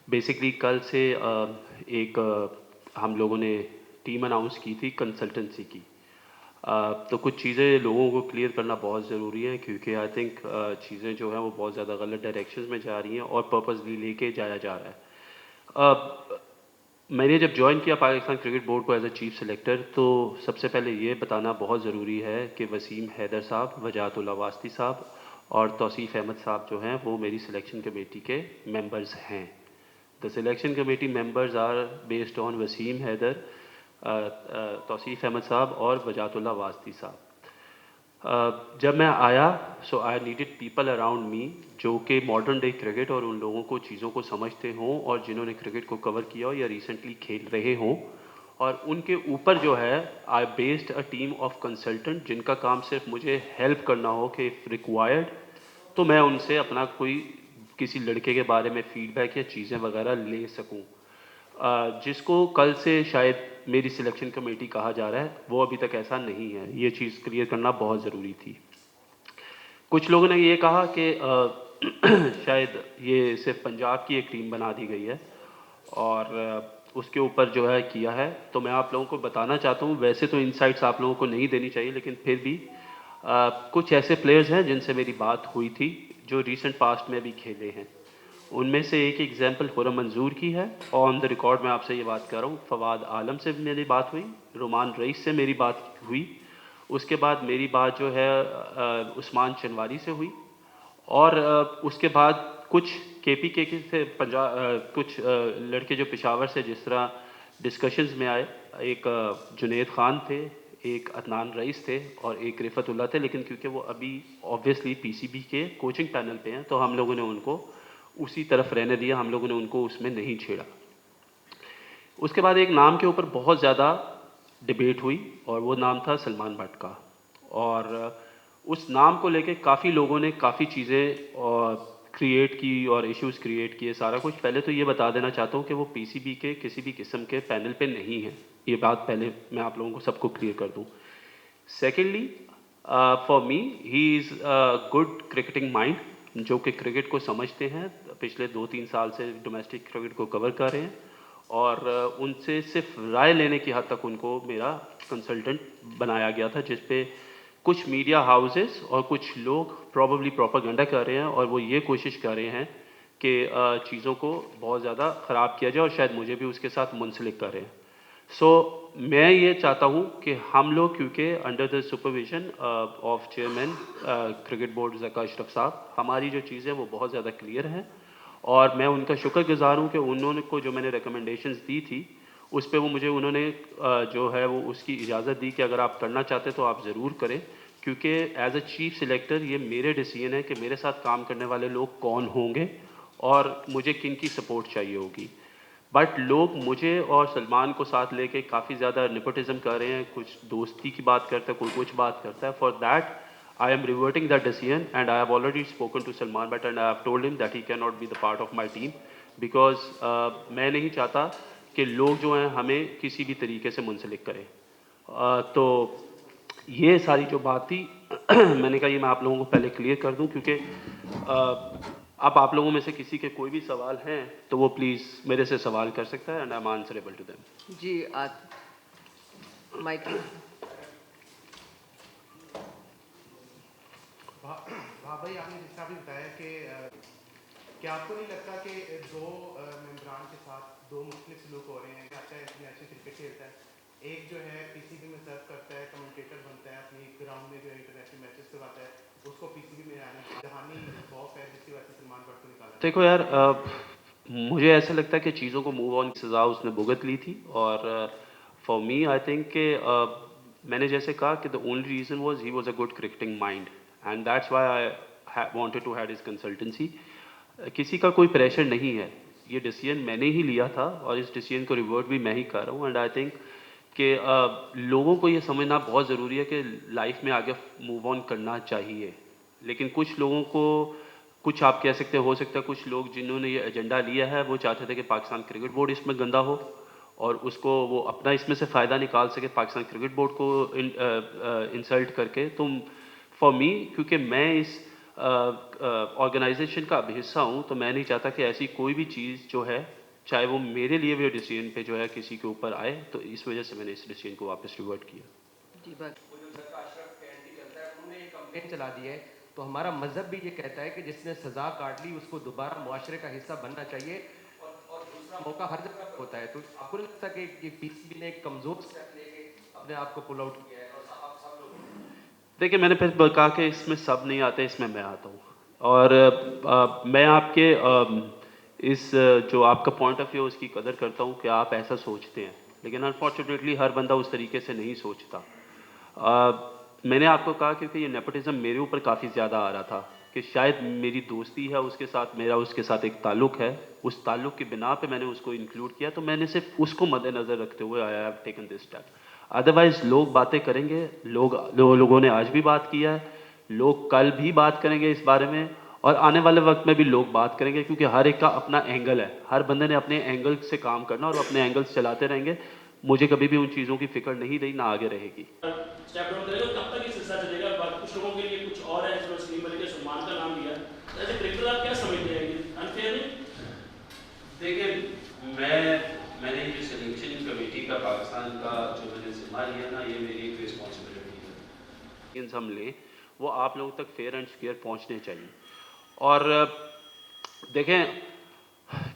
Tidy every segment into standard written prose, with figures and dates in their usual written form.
Basically कल से एक हम लोगों ने टीम अनाउंस की थी कंसल्टेंसी की। तो कुछ चीज़ें लोगों को क्लियर करना बहुत ज़रूरी है क्योंकि आई थिंक चीज़ें जो हैं वो बहुत ज़्यादा गलत डायरेक्शंस में जा रही हैं और पर्पसली लेके जाया जा रहा है। मैंने जब ज्वाइन किया पाकिस्तान क्रिकेट बोर्ड को एज अ चीफ सेलेक्टर, तो सबसे पहले ये बताना बहुत ज़रूरी है कि वसीम हैदर साहब, वजाहतुल्लाह वास्ती साहब और तौसीफ़ अहमद साहब जो हैं वो मेरी सिलेक्शन कमेटी के मेंबर्स हैं। The selection committee members are based on Wasim Haider, Tauseef Ahmed साहब और वजाहतुल्लाह वास्ती साहब। जब मैं आया, so I needed people around me जो कि मॉडर्न डे क्रिकेट और उन लोगों को चीज़ों को समझते हों और जिन्होंने क्रिकेट को कवर किया हो या रिसेंटली खेल रहे हों, और उनके ऊपर जो है आई based a team of consultant जिनका काम सिर्फ मुझे हेल्प करना हो कि इफ़ रिक्वायर्ड तो मैं उनसे अपना कोई किसी लड़के के बारे में फीडबैक या चीज़ें वगैरह ले सकूं। जिसको कल से शायद मेरी सिलेक्शन कमेटी कहा जा रहा है, वो अभी तक ऐसा नहीं है। ये चीज़ क्लियर करना बहुत ज़रूरी थी। कुछ लोगों ने ये कहा कि शायद ये सिर्फ पंजाब की एक टीम बना दी गई है और उसके ऊपर जो है किया है। तो मैं आप लोगों को बताना चाहता हूँ, वैसे तो इनसाइट्स आप लोगों को नहीं देनी चाहिए, लेकिन फिर भी कुछ ऐसे प्लेयर्स हैं जिनसे मेरी बात हुई थी जो रीसेंट पास्ट में भी खेले हैं। उनमें से एक एग्जांपल खुरम मंजूर की है, ऑन द रिकॉर्ड मैं आपसे ये बात कर रहा हूँ। फवाद आलम से मेरी बात हुई, रोमान रईस से मेरी बात हुई, उसके बाद मेरी बात जो है उस्मान चनवारी से हुई, और उसके बाद कुछ के से कुछ लड़के जो पेशावर से जिस तरह डिस्कशंस में आए। एक जुनेद खान थे, एक अदनान रईस थे और एक रिफतुल्ला थे, लेकिन क्योंकि वो अभी ऑब्वियसली पीसीबी के कोचिंग पैनल पे हैं तो हम लोगों ने उनको उसी तरफ रहने दिया, हम लोगों ने उनको उसमें नहीं छेड़ा। उसके बाद एक नाम के ऊपर बहुत ज़्यादा डिबेट हुई और वो नाम था सलमान भट्ट का, और उस नाम को लेके काफ़ी लोगों ने काफ़ी चीज़ें क्रिएट की और इश्यूज क्रिएट किए, सारा कुछ। पहले तो ये बता देना चाहता हूँ कि वो पीसीबी के किसी भी किस्म के पैनल पे नहीं है, ये बात पहले मैं आप लोगों को सबको क्लियर कर दूँ। Secondly, for me he is good cricketing mind जो कि क्रिकेट को समझते हैं, पिछले 2-3 साल से डोमेस्टिक क्रिकेट को कवर कर रहे हैं, और उनसे सिर्फ राय लेने की हद तक उनको मेरा कंसल्टेंट बनाया गया था, जिस पे कुछ मीडिया हाउसेस और कुछ लोग प्रॉबली प्रोपेगेंडा कर रहे हैं और वो ये कोशिश कर रहे हैं कि चीज़ों को बहुत ज़्यादा ख़राब किया जाए और शायद मुझे भी उसके साथ मुंसलिक कर रहे हैं। सो मैं ये चाहता हूँ कि हम लोग, क्योंकि under the supervision of chairman cricket board Zaka Ashraf साहब, हमारी जो चीज़ें वो बहुत ज़्यादा क्लियर हैं, और मैं उनका शुक्रगुज़ार हूँ कि उन्होंने को जो मैंने रिकमेंडेशंस दी थी उस पे वो मुझे उन्होंने जो है वो उसकी इजाज़त दी कि अगर आप करना चाहते तो आप ज़रूर करें, क्योंकि एज अ चीफ सिलेक्टर ये मेरे डिसीजन है कि मेरे साथ काम करने वाले लोग कौन होंगे और मुझे किन की सपोर्ट चाहिए होगी। बट लोग मुझे और सलमान को साथ लेके काफ़ी ज़्यादा नेपोटिज्म कर रहे हैं, कुछ दोस्ती की बात करता है, कोई कुछ बात करता है। For that I am reverting that decision and I have already spoken to Salman Bhatt and I have told him that he cannot be the part of my team because मैं नहीं चाहता कि लोग जो हैं हमें किसी भी तरीके से मुंसलिक करें। तो ये सारी जो बात थी मैंने कहा ये मैं आप लोगों को पहले क्लियर कर दूं, क्योंकि अब आप लोगों में से किसी के कोई भी सवाल हैं तो वो प्लीज़ मेरे से सवाल कर सकता है and I am answerable to them. जी माइक। भाई आपने जिस तरह भी बताया कि क्या आपको नहीं लगता कि दो मेंबरान के साथ दो मुख्तलिफ सलूक हो रहे हैं? अच्छा इंटरनेशनल क्रिकेट खेलता है, एक जो है पीसीबी में सर्व करता है, कमेंटेटर बनता है, अपनी ग्राउंड में जो है इंटरनेशनल मैचेस करवाता है, उसको पीसीबी में आने की जहानी खौफ है जिसकी वजह से सलमान भट्ट को निकाला देखो गया। यार, मुझे ऐसा लगता है कि चीज़ों को मूव ऑन की सज़ा उसने भुगत ली थी, और फॉर मी आई थिंक कि मैंने जैसे कहा कि the only reason was he was a good cricketing mind and that's why I wanted to had his consultancy. किसी का कोई प्रेशर नहीं है, ये डिसीजन मैंने ही लिया था और इस डिसीजन को रिवर्ट भी मैं ही कर रहा हूँ। एंड आई थिंक कि लोगों को ये समझना बहुत ज़रूरी है कि लाइफ में आगे मूव ऑन करना चाहिए, लेकिन कुछ लोगों को, कुछ आप कह सकते हो सकता है कुछ लोग जिन्होंने ये एजेंडा लिया है वो चाहते थे कि पाकिस्तान क्रिकेट बोर्ड इसमें गंदा हो और उसको वो अपना इसमें से फ़ायदा निकाल सके पाकिस्तान क्रिकेट बोर्ड को इंसल्ट करके। तुम फॉर मी, क्योंकि मैं इस ऑर्गेनाइजेशन का अब हिस्सा हूँ, तो मैं नहीं चाहता कि ऐसी कोई भी चीज़ जो है, चाहे वो मेरे लिए हुए डिसीजन पे जो है किसी के ऊपर आए, तो इस वजह से मैंने इस डिसीजन को वापस रिवर्ट किया। जी बस वो जो सर का अशरफ के एंटी चलता है, उन्होंने एक कंप्लेंट चला दी है। तो हमारा मजहब भी ये कहता है कि जिसने सजा काट ली उसको दोबारा मुआशरे का हिस्सा बनना चाहिए, और दूसरा मौका हर जगह पे होता है। तो आपको नहीं लगता कि ये पीसीबी ने एक कमजोर स्टेप लेके अपने आप को पुल आउट किया है, और आप सब लोग। देखिए, मैंने फिर कहा कि इसमें सब नहीं आते, इसमें मैं आता हूँ। और मैं आपके जो आपका पॉइंट ऑफ व्यू उसकी कदर करता हूँ कि आप ऐसा सोचते हैं, लेकिन अनफॉर्चुनेटली हर बंदा उस तरीके से नहीं सोचता। मैंने आपको कहा क्योंकि ये नेपोटिज्म मेरे ऊपर काफ़ी ज़्यादा आ रहा था कि शायद मेरी दोस्ती है उसके साथ, मेरा उसके साथ एक ताल्लुक़ है, उस ताल्लुक़ की बिना पे मैंने उसको इंक्लूड किया, तो मैंने सिर्फ उसको मद्देनज़र रखते हुए आई have taken this step. Otherwise लोग बातें करेंगे, लोगों ने आज भी बात किया है, लोग कल भी बात करेंगे इस बारे में, और आने वाले वक्त में भी लोग बात करेंगे, क्योंकि हर एक का अपना एंगल है, हर बंदे ने अपने एंगल से काम करना और अपने एंगल्स चलाते रहेंगे। मुझे कभी भी उन चीज़ों की फिक्र नहीं रही, ना आगे रहेगी। स्टेप डाउन करेगा, कब तक ये सिलसिला चलेगा? कुछ लोगों के लिए कुछ और है, जो सलीम अली ने सलमान का नाम लिया। एज ए क्रिकेटर आप क्या समझते हैं, ये अनफेयर नहीं? देखिए, मैंने ये सिलेक्शन कमेटी का पाकिस्तान का जो मैंने जिम्मा लिया ना, ये मेरी एक रिस्पॉन्सिबिलिटी है। इन हम लें, वो आप लोगों तक फेयर एंड स्क्वेयर पहुंचने चाहिए। और देखें,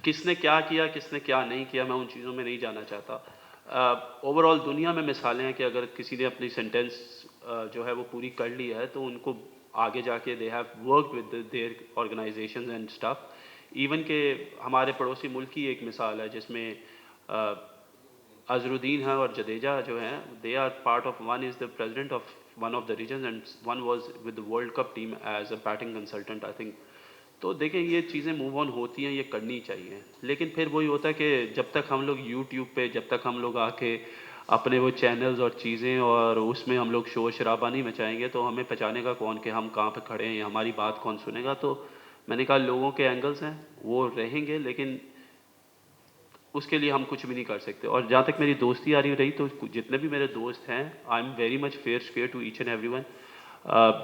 किसने क्या किया, किसने क्या नहीं किया, मैं उन चीज़ों में नहीं जाना चाहता। ओवरऑल दुनिया में मिसालें हैं कि अगर किसी ने अपनी सेंटेंस जो है वो पूरी कर ली है, तो उनको आगे जाके they have worked with their organisations and stuff. Even के हमारे पड़ोसी मुल्क की एक मिसाल है जिसमें अजरुद्दीन है और जडेजा जो हैं, they are part of, one is the president of one of the region and one was with the world cup team as a batting consultant I think. तो देखें, ये चीज़ें मूव ऑन होती हैं, ये करनी चाहिए, लेकिन फिर वही होता है कि जब तक हम लोग यूट्यूब पे, जब तक हम लोग आके अपने वो चैनल्स और चीज़ें और उसमें हम लोग शोर शराबा नहीं मचाएंगे, तो हमें पहचानेगा कौन कि हम कहाँ पे खड़े हैं या हमारी बात कौन सुनेगा। तो मैंने कहा, लोगों के एंगल्स हैं वो रहेंगे, लेकिन उसके लिए हम कुछ भी नहीं कर सकते। और जहाँ तक मेरी दोस्ती आ रही तो जितने भी मेरे दोस्त हैं, I am very much fair square to each and everyone.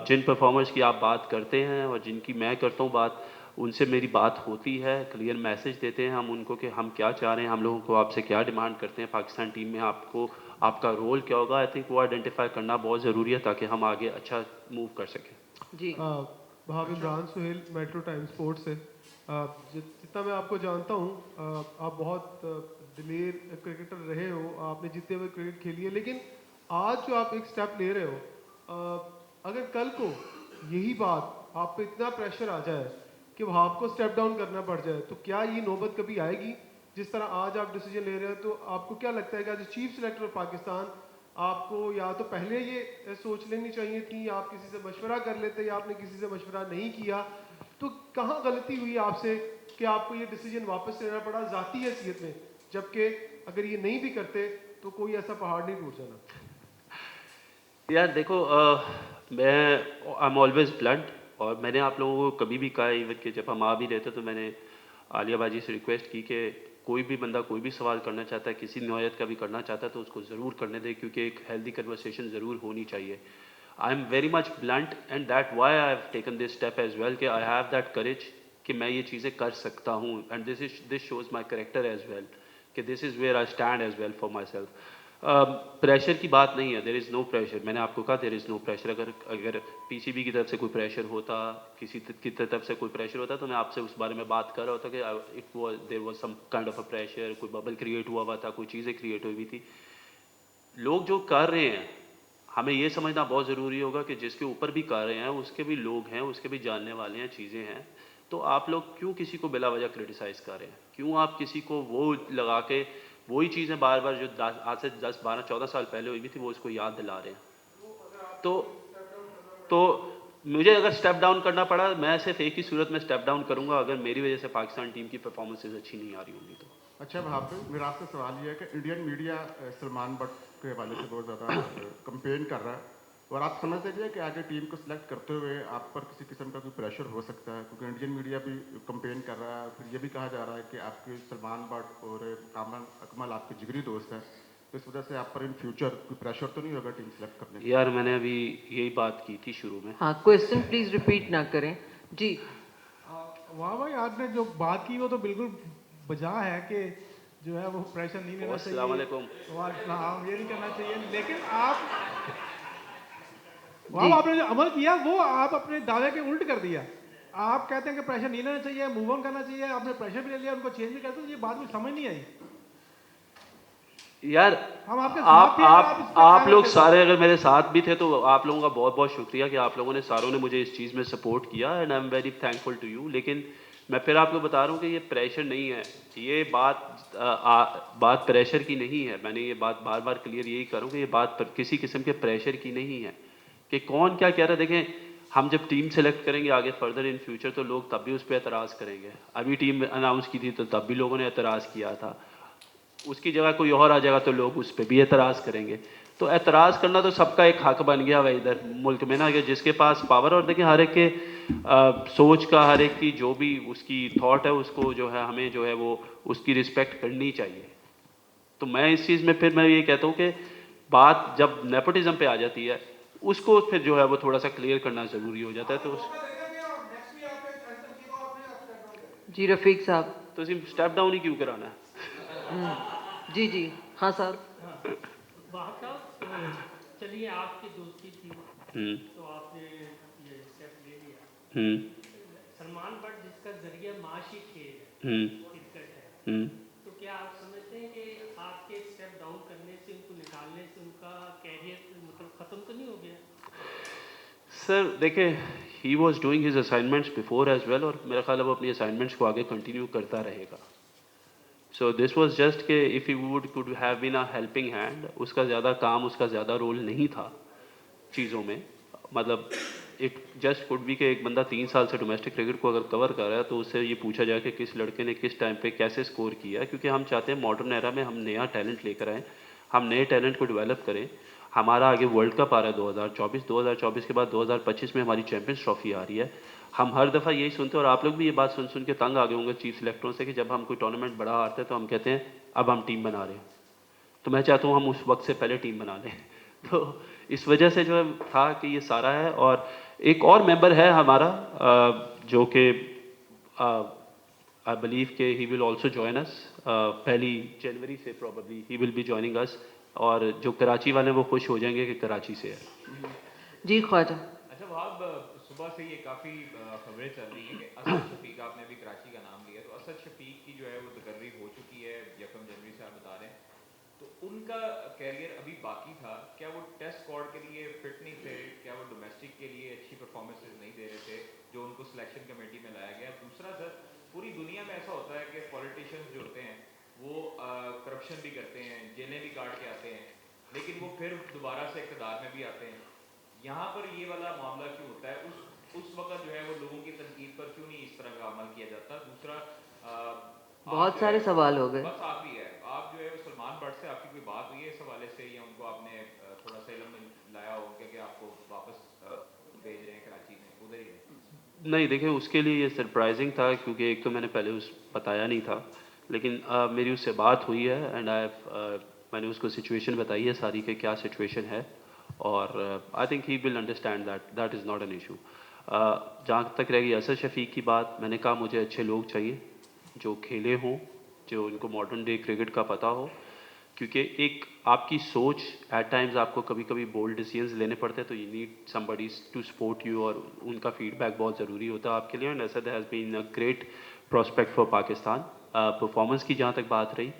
जिन परफॉर्मर्स की आप बात करते हैं और जिनकी मैं करता हूँ बात, उनसे मेरी बात होती है, क्लियर मैसेज देते हैं हम उनको कि हम क्या चाह रहे हैं, हम लोगों को आपसे क्या डिमांड करते हैं, पाकिस्तान टीम में आपको आपका रोल क्या होगा। आई थिंक वो आइडेंटिफाई करना बहुत ज़रूरी है ताकि हम आगे अच्छा मूव कर सकें। जी भाव Imran Suhail, Metro Time Sports से। जितना मैं आपको जानता हूँ, आप बहुत दिलेर क्रिकेटर रहे हो, आपने जीते हुए क्रिकेट खेली है, लेकिन आज जो आप एक स्टेप ले रहे हो, अगर कल को यही बात आप पे इतना प्रेशर आ जाए कि वो आपको स्टेप डाउन करना पड़ जाए, तो क्या ये नौबत कभी आएगी? जिस तरह आज आप डिसीजन ले रहे हो, तो आपको क्या लगता है कि as chief selector of Pakistan आपको या तो पहले ये सोच लेनी चाहिए थी, आप किसी से मशवरा कर लेते, या आपने किसी से मशवरा नहीं किया? तो कहाँ गलती हुई आपसे कि आपको ये डिसीजन वापस लेना पड़ा ज़ाती हैसियत में, जबकि अगर ये नहीं भी करते तो कोई ऐसा पहाड़ नहीं टूट जाना? यार देखो, मैं आई एम ऑलवेज ब्लंट, और मैंने आप लोगों को कभी भी कहा, इवन कि जब हम आ भी रहे थे तो मैंने आलिया बाजी से रिक्वेस्ट की कि कोई भी बंदा कोई भी सवाल करना चाहता है, किसी नौयत का भी करना चाहता है, तो उसको ज़रूर करने दे, क्योंकि एक हेल्दी कन्वर्सेशन ज़रूर होनी चाहिए। I am very much blunt and that why I have taken this step as well कि आई हैव दैट करेज कि मैं ये चीज़ें कर सकता हूँ, and this shows my character as well कि this is where I stand as well for myself. Pressure की बात नहीं है, देयर इज़ नो प्रेशर। मैंने आपको कहा देयर इज़ नो प्रेशर। अगर पीसीबी की तरफ से कोई प्रेशर होता, किसी की तरफ से कोई प्रेशर होता, तो मैं आपसे उस बारे में बात कर रहा होता कि it was there was some kind of a pressure, कोई बबल क्रिएट हुआ था, कोई चीज़ें क्रिएट हुई थी। लोग जो कर रहे हैं, हमें ये समझना बहुत ज़रूरी होगा कि जिसके ऊपर भी कर रहे हैं उसके भी लोग हैं, उसके भी जानने वाले हैं, चीज़ें हैं। तो आप लोग क्यों किसी को बिला वजह क्रिटिसाइज़ कर रहे हैं? क्यों आप किसी को वो लगा के वही चीज़ें बार बार जो आज से 10 12 14 साल पहले हुई भी थी, वो उसको याद दिला रहे हैं? तो मुझे अगर स्टेप डाउन करना पड़ा, मैं सिर्फ एक ही सूरत में स्टेप डाउन करूंगा, अगर मेरी वजह से पाकिस्तान टीम की परफॉर्मेंसेज अच्छी नहीं आ रही होंगी तो। अच्छा, वहाँ पे मेरा आपसे सवाल ये है कि इंडियन मीडिया सलमान बट के हवाले से बहुत ज़्यादा कंपेन कर रहा है, और आप समझते हैं कि आगे टीम को सिलेक्ट करते हुए आप पर किसी किस्म का कोई प्रेशर हो सकता है, क्योंकि इंडियन मीडिया भी कंपेन कर रहा है। फिर ये भी कहा जा रहा है कि आपके सलमान बट और कामल अकमल आपके जिगरी दोस्त हैं, तो इस वजह से आप पर इन फ्यूचर कोई प्रेशर तो नहीं होगा टीम सेलेक्ट करने का? यार मैंने अभी यही बात की थी शुरू में। हाँ, क्वेश्चन प्लीज रिपीट ना करें जी। वाह भाई, आपने जो बात की वो तो बिल्कुल बजा है कि जो है वो प्रेशर नहीं लेना चाहिए। अस्सलाम वालेकुम। वालेकुम, ये नहीं करना चाहिए, लेकिन आप जी। वाह, आपने जो अमल किया वो आप अपने दावे के उल्ट कर दिया। आप कहते हैं कि प्रेशर नहीं लेना चाहिए, मूव ऑन करना चाहिए, आपने प्रेशर भी ले लिया, उनको चेंज भी कर दिया। ये बात मुझे समझ नहीं आई। यार हम आपके साथ थे, आप इस पे आप क्या लोग कहते सारे अगर मेरे साथ भी थे तो आप लोगों का बहुत बहुत शुक्रिया कि आप लोगों ने सारों ने मुझे इस चीज़ में सपोर्ट किया, and I am very thankful to you. लेकिन मैं फिर आपको बता रहा हूँ कि ये प्रेशर नहीं है, ये बात प्रेशर की नहीं है। मैंने ये बात बार बार क्लियर यही करूँ कि ये बात किसी किस्म के प्रेशर की नहीं है कि कौन क्या कह रहा है। देखें, हम जब टीम सेलेक्ट करेंगे आगे फर्दर इन फ्यूचर तो लोग तब भी उस पर एतराज़ करेंगे। अभी टीम अनाउंस की थी तो तब भी लोगों ने एतराज़ किया था, उसकी जगह कोई और आ जाएगा तो लोग उस पर भी एतराज़ करेंगे। तो एतराज़ करना तो सबका एक हक बन गया हुआ इधर मुल्क में ना, कि जिसके पास पावर, और देखिए हर एक के सोच का, हर एक की जो भी उसकी थॉट है उसको जो है हमें जो है वो उसकी रिस्पेक्ट करनी चाहिए। तो मैं इस चीज़ में फिर मैं ये कहता हूँ कि बात जब नेपोटिज्म पे आ जाती है उसको फिर जो है वो थोड़ा सा क्लियर करना ज़रूरी हो जाता है। जी रफीक साहब। तो स्टेप डाउन ही क्यों कराना है? जी जी हाँ साहब। वाह साहब, चलिए आपकी दोस्ती थी तो आपने ये स्टेप ले लिया। सलमान बट जिसका जरिए माशी खेल है, क्रिकेट है, तो क्या आप समझते हैं कि आपके स्टेप डाउन करने से, उनको निकालने से उनका कैरियर मतलब ख़त्म तो नहीं हो गया? सर देखिए, he was doing his assignments before as well, और मेरा ख्याल है वो अपनी असाइनमेंट्स को आगे कंटिन्यू करता रहेगा। सो दिस वॉज जस्ट के if you would could have been a helping hand, उसका ज़्यादा काम, उसका ज़्यादा रोल नहीं था चीज़ों में। मतलब इट जस्ट कुड बी कि एक बंदा 3 साल से डोमेस्टिक क्रिकेट को अगर कवर कर रहा है तो उससे ये पूछा जाए कि किस लड़के ने किस टाइम पे कैसे स्कोर किया है, क्योंकि हम चाहते हैं मॉडर्न एरा में हम नया टैलेंट लेकर आएँ, हम नए टैलेंट को डेवलप करें। हमारा आगे वर्ल्ड कप आ रहा है 2024 के बाद 2025 में हमारी चैंपियंस ट्रॉफी आ रही है। हम हर दफ़ा यही सुनते हैं, और आप लोग भी ये बात सुन सुन के तंग आ गए होंगे चीफ सेलेक्टरों से, कि जब हम कोई टूर्नामेंट बड़ा हारते हैं तो हम कहते हैं अब हम टीम बना रहे हैं। तो मैं चाहता हूँ हम उस वक्त से पहले टीम बना लें। तो इस वजह से जो था कि ये सारा है। और एक और मेंबर है हमारा जो कि आई बिलीव के he will also join us 1 जनवरी से, probably he will be joining us. और जो कराची वाले हैं वो खुश हो जाएंगे कि कराची से है। जी ख्वाजा। अच्छा वहाब, सुबह से ये काफ़ी खबरें चल रही हैं कि असद शफीक, आपने अभी कराची का नाम लिया, तो असद शफीक की जो है वो तकर्री हो चुकी है 1 जनवरी से, आप बता रहे हैं। तो उनका कैरियर अभी बाकी था, क्या वो टेस्ट स्क्वाड के लिए फिट नहीं थे? क्या वो डोमेस्टिक के लिए अच्छी परफॉर्मेंसेज नहीं दे रहे थे जो उनको सिलेक्शन कमेटी में लाया गया? दूसरा सर, पूरी दुनिया में ऐसा होता है कि पॉलिटिशियंस जो होते हैं वो करप्शन भी करते हैं, जेलें भी काट के आते हैं, लेकिन वो फिर दोबारा से इक़्तिदार में भी आते हैं। यहाँ पर ये वाला मामला क्यों होता है? उस वक्त जो है वो लोगों की तनकीद पर क्यों नहीं इस तरह का अमल किया जाता? दूसरा बहुत सारे सवाल हो गए। बस आखिरी है, आप जो है वो सलमान बट से आपकी कोई बात हुई है इस हवाले से, या उनको आपने थोड़ा सा इल्म लाया हो कि आपको वापस भेज रहे हैं कराची में, उधर ही है? नहीं देखिए, उसके लिए ये सरप्राइजिंग था क्योंकि एक तो मैंने पहले बताया नहीं था, लेकिन मेरी उससे बात हुई है एंड मैंने उसको सिचुएशन बताई है सारी कि क्या सिचुएशन है, और I think he will understand that is not an issue. जहाँ तक रहेगी असद शफीक की बात, मैंने कहा मुझे अच्छे लोग चाहिए जो खेले हों, जो इनको मॉडर्न डे क्रिकेट का पता हो, क्योंकि एक आपकी सोच एट टाइम्स आपको कभी कभी बोल्ड डिसीजंस लेने पड़ते हैं, तो you need somebody to support you, और उनका फीडबैक बहुत ज़रूरी होता है आपके लिए। And Asad has been a great prospect for Pakistan. Performance की जहाँ तक बात रही,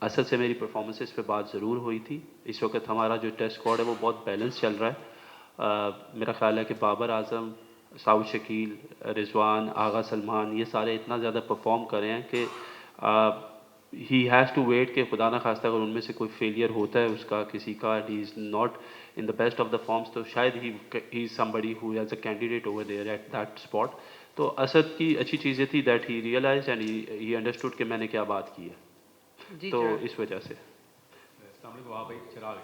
असद से मेरी परफॉर्मेंसेस पे बात ज़रूर हुई थी। इस वक्त हमारा जो टेस्ट स्क्वाड है वो बहुत बैलेंस चल रहा है। मेरा ख्याल है कि बाबर आजम, साउद शकील, रिजवान, आगा सलमान, ये सारे इतना ज़्यादा परफॉर्म कर रहे हैं कि ही हैज़ टू वेट कि खुदा ना खास्ता अगर उनमें से कोई फेलियर होता है उसका किसी का, he is not in the best of the forms, तो शायद he is somebody who has a candidate over there at that spot. तो असद की अच्छी चीज़ ये थी that he realise and he understood कि मैंने क्या बात की है, तो इस वजह से। अस्सलाम वालेकुम। वाह भाई चिराग।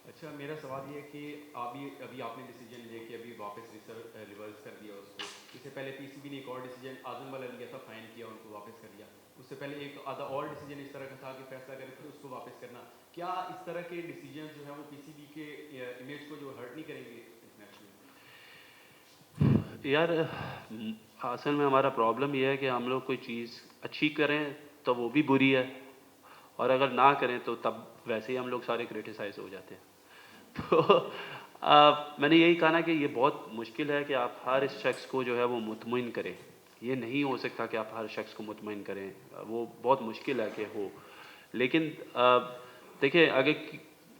अच्छा मेरा सवाल ये है कि अभी आपने डिसीजन लेके अभी वापस रिवर्स कर दिया उसको, इससे पहले पीसीबी ने एक और डिसीजन आजम वाला लिया था, फाइन किया, उनको वापस कर दिया, उससे पहले एक आधा और डिसीजन इस तरह का था कि फैसला करें फिर उसको वापस करना। क्या इस तरह के डिसीजन जो है वो पीसीबी के इमेज को जो हर्ट नहीं करेंगे इंटरनेशनली? यार असल में हमारा प्रॉब्लम ये है कि हम लोग कोई चीज़ अच्छी करें तो वो भी बुरी है, और अगर ना करें तो तब वैसे ही हम लोग सारे क्रिटिसाइज हो जाते हैं। तो मैंने यही कहा ना कि ये बहुत मुश्किल है कि आप हर इस शख्स को जो है वो मुतमईन करें। ये नहीं हो सकता कि आप हर शख्स को मुतमईन करें, वो बहुत मुश्किल है कि हो। लेकिन देखिए, अगर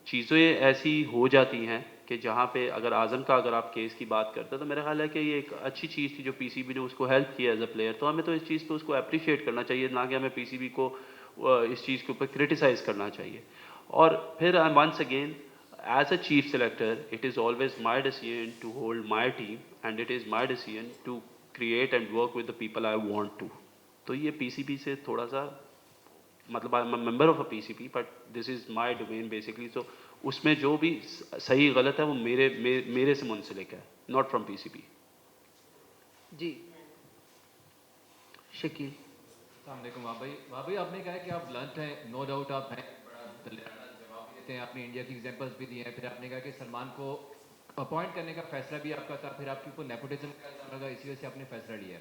चीज़ें ऐसी हो जाती हैं कि जहाँ पे अगर आज़म का अगर आप केस की बात करते हैं तो मेरा ख्याल है कि ये एक अच्छी चीज़ थी जो पीसीबी ने उसको हेल्प किया एज अ प्लेयर, तो हमें तो इस चीज़ पे उसको अप्रिशिएट करना चाहिए, ना कि हमें पीसीबी को इस चीज़ के ऊपर क्रिटिसाइज़ करना चाहिए। और फिर once again, as a chief selector, it is always my decision to hold my team, and it is my decision to create and work with the people I want to. तो ये PCB से थोड़ा सा, मतलब I am a member of a PCB, but this is my domain basically. So उसमें जो भी सही गलत है वो मेरे से मुंसलिक है, नॉट फ्रॉम PCB। जी शकील। अस्सलाम वालेकुम। वहाँ भाई आपने कहा कि आप ब्लंट हैं, नो डाउट आप हैं, बड़ा दलेराना जवाब भी देते हैं, आपने इंडिया की एग्जांपल्स भी दिए हैं। फिर आपने कहा कि सलमान को अपॉइंट करने का फैसला भी आपका था, फिर आपके ऊपर नेपोटिज्म का इल्जाम लगा, इसी वजह से आपने फैसला लिया।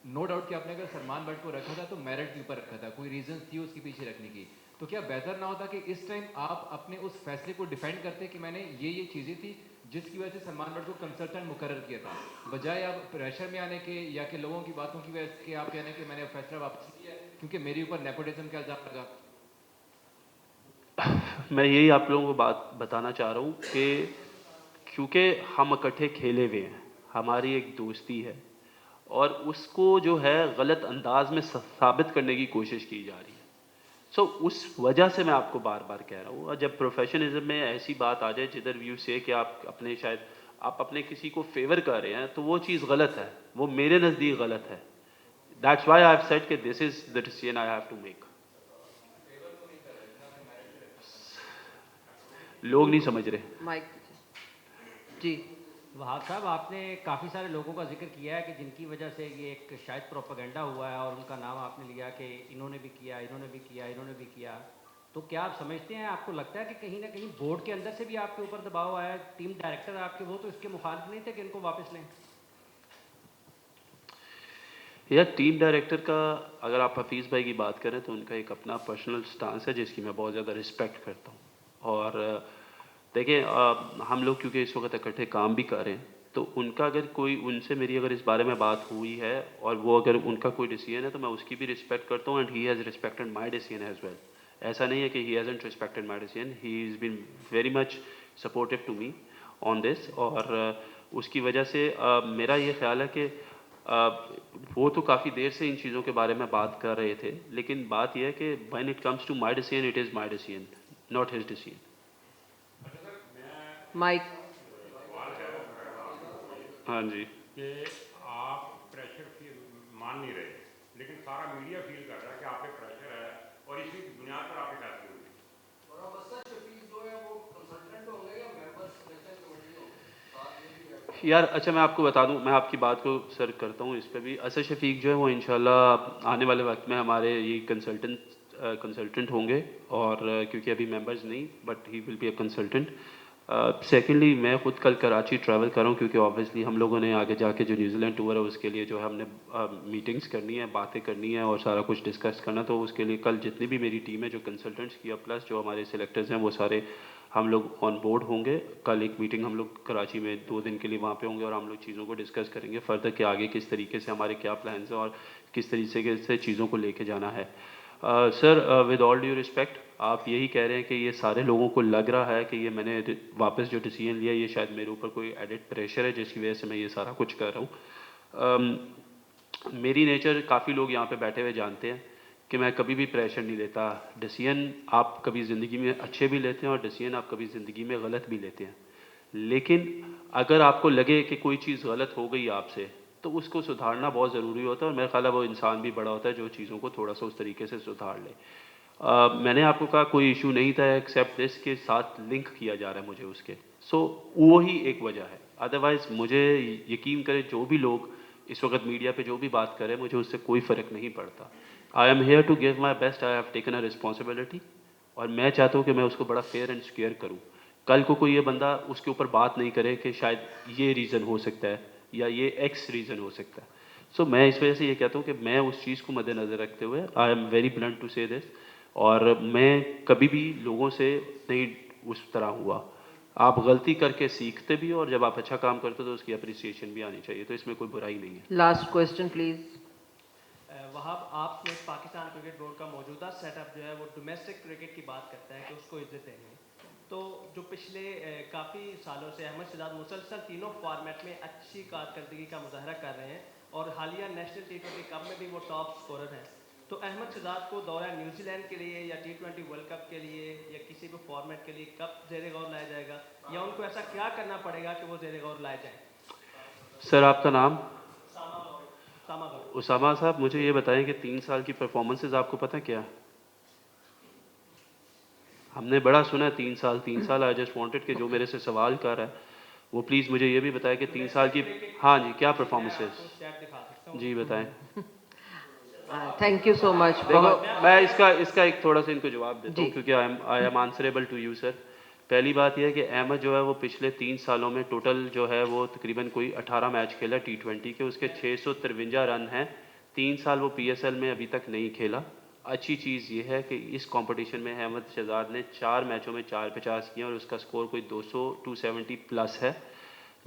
नो डाउट कि आपने अगर सलमान बट को रखा था तो मेरिट के ऊपर रखा था, कोई रीजन थी उसके पीछे रखने की। तो क्या बेहतर ना होता कि इस टाइम आप अपने उस फैसले को डिफेंड करते कि मैंने ये चीज़ें थी जिसकी वजह से सलमान बट को कंसल्टेंट मुकर्रर किया था, बजाय आप प्रेशर में आने के या कि लोगों की बातों की वजह से आप कहने कि मैंने फैसला वापस लिया क्योंकि मेरे ऊपर नेपोटिज्म का इल्जाम लगा? मैं यही आप लोगों को बात बताना चाह रहा हूँ कि क्योंकि हम इकट्ठे खेले हुए हैं, हमारी एक दोस्ती है, और उसको जो है गलत अंदाज में साबित करने की कोशिश की जा रही है। सो उस वजह से मैं आपको बार बार कह रहा हूँ, और जब प्रोफेशनलिज्म में ऐसी बात आ जाए जिधर व्यू से कि आप अपने किसी को फेवर कर रहे हैं, तो वो चीज़ गलत है, वो मेरे नज़दीक गलत है। That's why I have said कि this is the decision I have to make. लोग नहीं समझ रहे। माइक जी। वहाब साहब, आपने काफ़ी सारे लोगों का जिक्र किया है कि जिनकी वजह से ये एक शायद प्रोपेगेंडा हुआ है, और उनका नाम आपने लिया कि इन्होंने भी किया, इन्होंने भी किया, इन्होंने भी किया। तो क्या आप समझते हैं, आपको लगता है कि कहीं ना कहीं बोर्ड के अंदर से भी आपके ऊपर दबाव आया है? टीम डायरेक्टर आपके वो तो इसके मुखालिफ नहीं थे कि इनको वापस लें? यार टीम डायरेक्टर का अगर आप हफीज़ भाई की बात करें तो उनका एक अपना पर्सनल स्टांस है जिसकी मैं बहुत ज़्यादा रिस्पेक्ट करता हूँ। और देखिए, हम लोग क्योंकि इस वक्त इकट्ठे काम भी कर रहे हैं, तो उनका अगर कोई उनसे मेरी अगर इस बारे में बात हुई है और वो अगर उनका कोई डिसीजन है तो मैं उसकी भी रिस्पेक्ट करता हूँ, and he has respected my decision as well. ऐसा नहीं है कि he hasn't respected my decision, he is been very much supportive to me on this. और उसकी वजह से मेरा ये ख्याल है कि वो तो काफ़ी देर से इन चीज़ों के बारे में बात कर रहे थे, लेकिन बात यह है कि when it comes to my decision, it is my decision, not his decision. Mic. हाँ जी। कि आप प्रेशर फील मान नहीं रहे, लेकिन सारा मीडिया फील कर रहा है कि आप पे प्रेशर है और इसी बुनियाद पर आपके फैसले हुए। यार अच्छा, मैं आपको बता दूं, मैं आपकी बात को सर करता हूं इस पे भी। असद शफीक जो है वो इंशाल्लाह आने वाले वक्त में हमारे ये कंसल्टेंट होंगे, और क्योंकि अभी मेंबर्स नहीं, but he will be a consultant. Secondly, मैं ख़ुद कल कराची ट्रैवल कर रहा हूँ क्योंकि ऑब्वियसली हम लोगों ने आगे जाके जो न्यूजीलैंड टूर है उसके लिए जो है हमने मीटिंग्स करनी है, बातें करनी है और सारा कुछ डिस्कस करना। तो उसके लिए कल जितनी भी मेरी टीम है जो कंसल्टेंट्स की, प्लस जो हमारे सिलेक्टर्स हैं, वो सारे हम लोग ऑन बोर्ड होंगे। कल एक मीटिंग हम लोग कराची में 2 दिन के लिए वहाँ पे होंगे और हम लोग चीज़ों को डिस्कस करेंगे फर्दर कि आगे किस तरीके से हमारे क्या प्लान्स हैं और किस तरीके से चीज़ों को लेके जाना है। Sir, with all due respect, आप यही कह रहे हैं कि ये सारे लोगों को लग रहा है कि ये मैंने वापस जो डिसीजन लिया ये शायद मेरे ऊपर कोई एडिड प्रेशर है जिसकी वजह से मैं ये सारा कुछ कर रहा हूँ। मेरी नेचर काफ़ी लोग यहाँ पे बैठे हुए जानते हैं कि मैं कभी भी प्रेशर नहीं लेता। डिसीजन आप कभी ज़िंदगी में अच्छे भी लेते हैं और डिसीजन आप कभी ज़िंदगी में गलत भी लेते हैं, लेकिन अगर आपको लगे कि कोई चीज़ गलत हो गई आपसे तो उसको सुधारना बहुत ज़रूरी होता है, और मेरा ख्याल है वो इंसान भी बड़ा होता है जो चीज़ों को थोड़ा सा उस तरीके से सुधार ले। मैंने आपको कहा कोई इशू नहीं था एक्सेप्ट दिस के साथ लिंक किया जा रहा है मुझे उसके, सो वो ही एक वजह है। अदरवाइज़ मुझे यकीन करें, जो भी लोग इस वक्त मीडिया पे जो भी बात करें, मुझे उससे कोई फ़र्क नहीं पड़ता, I am here to give my best, I have taken a responsibility, और मैं चाहता हूँ कि मैं उसको बड़ा फेयर एंड स्क्वेयर करूँ। कल को कोई ये बंदा उसके ऊपर बात नहीं करे कि शायद ये रीज़न हो सकता है या ये एक्स रीज़न हो सकता है। सो मैं इस वजह से ये कहता हूँ कि मैं उस चीज़ को मद्देनज़र रखते हुए I am very blunt to say this, और मैं कभी भी लोगों से नहीं उस तरह हुआ। आप गलती करके सीखते भी हो, और जब आप अच्छा काम करते हो तो उसकी अप्रिसिएशन भी आनी चाहिए, तो इसमें कोई बुराई नहीं है। Last question please. वहाब, आपने पाकिस्तान क्रिकेट बोर्ड का मौजूदा सेटअप जो है वो डोमेस्टिक क्रिकेट की बात करता है कि उसको इज्जत देनी है, तो जो पिछले काफ़ी सालों से अहमद शहजाद मुसलसल तीनों फॉर्मेट में अच्छी कारकर्दगी का मुजाहरा कर रहे हैं, और हालिया नेशनल T20 कप में भी वो टॉप स्कोरर हैं, तो अहमद शहजाद को दौरा न्यूजीलैंड के लिए या T20 वर्ल्ड कप के लिए या किसी भी फॉर्मेट के लिए कब ज़ेरे गौर लाया जाएगा, या उनको ऐसा क्या करना पड़ेगा कि वो ज़ेरे गौर लाए जाएँ? सर आपका नाम? सामा। उसामा साहब, मुझे ये बताएं कि 3 साल की परफॉर्मेंसेज आपको पता क्या? हमने बड़ा सुना है 3 साल। आई जस्ट वांटेड कि जो मेरे से सवाल कर रहा है वो प्लीज़ मुझे ये भी बताए कि 3 साल की, हाँ जी, क्या परफॉर्मेंसेज जी बताएं। Thank you so much. देखो मैं इसका एक थोड़ा सा इनको जवाब देता हूँ, क्योंकि I am answerable to you sir. पहली बात यह है कि अहमद जो है वो पिछले 3 सालों में टोटल जो है वो तकरीबन कोई 18 मैच खेला T20 के, उसके 653 रन हैं। 3 साल वो PSL में अभी तक नहीं खेला। अच्छी चीज़ ये है कि इस कंपटीशन में अहमद शहजाद ने 4 मैचों में 4 50 किए, और उसका स्कोर कोई 270 प्लस है।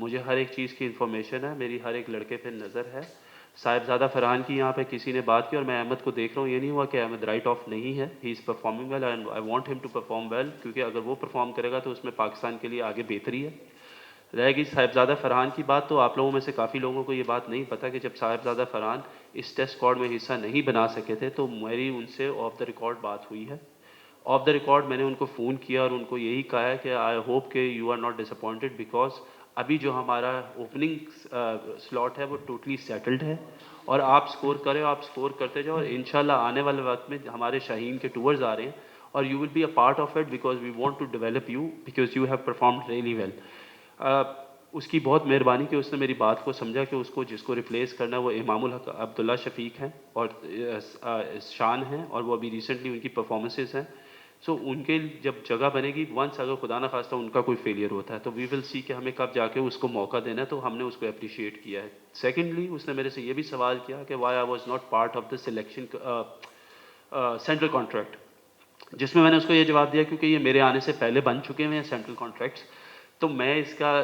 मुझे हर एक चीज़ की इन्फॉर्मेशन है, मेरी हर एक लड़के पे नज़र है। साहिबजादा फरहान की यहाँ पे किसी ने बात की और मैं अहमद को देख रहा हूँ, ये नहीं हुआ कि अहमद राइट ऑफ नहीं है, he is performing well and I want him to perform well, क्योंकि अगर वो परफॉर्म करेगा तो उसमें पाकिस्तान के लिए आगे बेहतरी है। रहेगी साहिबजादा फरहान की बात, तो आप लोगों में से काफ़ी लोगों को ये बात नहीं पता कि जब साहिबजादा फरहान इस टेस्ट स्क्वाड में हिस्सा नहीं बना सके थे तो मेरी उनसे ऑफ द रिकॉर्ड बात हुई है। ऑफ द रिकॉर्ड मैंने उनको फ़ोन किया और उनको यही कहा है कि आई होप के you are not disappointed, because अभी जो हमारा ओपनिंग स्लॉट है वो टोटली सेटल्ड है, और आप स्कोर करें, आप स्कोर करते जाओ, और इंशाल्लाह आने वाले वक्त में हमारे शाहीन के टूर्स आ रहे हैं और you will be a part of it, because we want to develop you, because you have performed really well. उसकी बहुत मेहरबानी कि उसने मेरी बात को समझा कि उसको जिसको रिप्लेस करना है वो इमामुल हक अब्दुल्ला शफीक हैं और शान हैं, और वो अभी रिसेंटली उनकी परफॉर्मेंसेस हैं। सो उनके जब जगह बनेगी, वंस अगर खुदा ना खास्ता उनका कोई फेलियर होता है तो वी विल सी कि हमें कब जाके उसको मौका देना है, तो हमने उसको अप्रिशिएट किया है। सेकेंडली उसने मेरे से ये भी सवाल किया कि why I was not part of the selection central contract, जिसमें मैंने उसको ये जवाब दिया क्योंकि ये मेरे आने से पहले बन चुके हुए हैं सेंट्रल कॉन्ट्रैक्ट्स, तो मैं इसका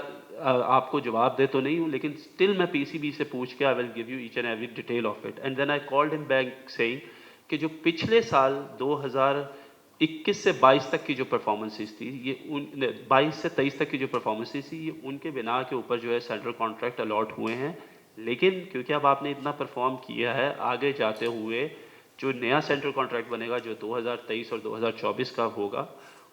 आपको जवाब दे तो नहीं हूँ, लेकिन स्टिल मैं PCB से पूछ के I will give you each and every detail of it. And then I called him back saying कि जो पिछले साल 2021 से 22 तक की जो परफॉर्मेंसेस थी, ये 22 से 23 तक की जो परफॉर्मेंसेस थी, ये उनके बिना के ऊपर जो है सेंट्रल कॉन्ट्रैक्ट अलॉट हुए हैं। लेकिन क्योंकि अब आपने इतना परफॉर्म किया है, आगे जाते हुए जो नया सेंट्रल कॉन्ट्रैक्ट बनेगा जो 2023 और 2024 का होगा,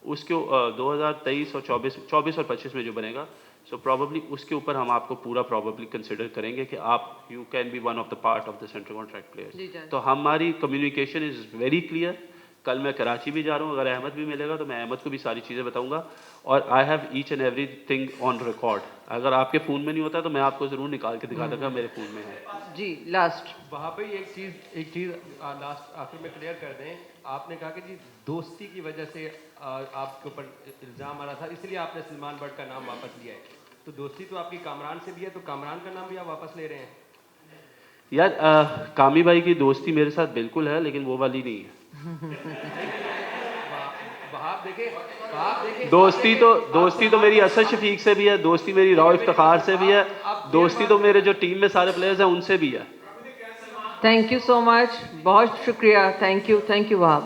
उसके 2023 और 24 और 25 में जो बनेगा, सो प्रॉबली उसके ऊपर हम आपको पूरा प्रॉबली कंसिडर करेंगे कि आप you can be one of the part of the central contract players. तो हमारी कम्युनिकेशन इज़ वेरी क्लियर। कल मैं कराची भी जा रहा हूँ, अगर अहमद भी मिलेगा तो मैं अहमद को भी सारी चीज़ें बताऊंगा, और I have each and every thing on record. अगर आपके फ़ोन में नहीं होता तो मैं आपको ज़रूर निकाल के दिखा दूँगा, मेरे फ़ोन में है जी। लास्ट वहाँ पे एक चीज़ लास्ट आखिर में क्लियर कर दें। आपने कहा कि जी दोस्ती की वजह से आपके ऊपर इल्ज़ाम आ रहा था, इसलिए आपने सलमान बट का नाम वापस लिया है, तो दोस्ती तो आपकी कामरान से भी है, तो कामरान का नाम भी आप वापस ले रहे हैं? यार कामी भाई की दोस्ती मेरे साथ बिल्कुल है, लेकिन वो वाली नहीं है। दोस्ती तो मेरी असद शफीक से भी है, दोस्ती मेरी राव इफ्तिखार से भी है, दोस्ती तो मेरे जो टीम में सारे प्लेयर्स हैं उनसे भी है। थैंक यू सो मच, बहुत शुक्रिया। Thank you Wahab.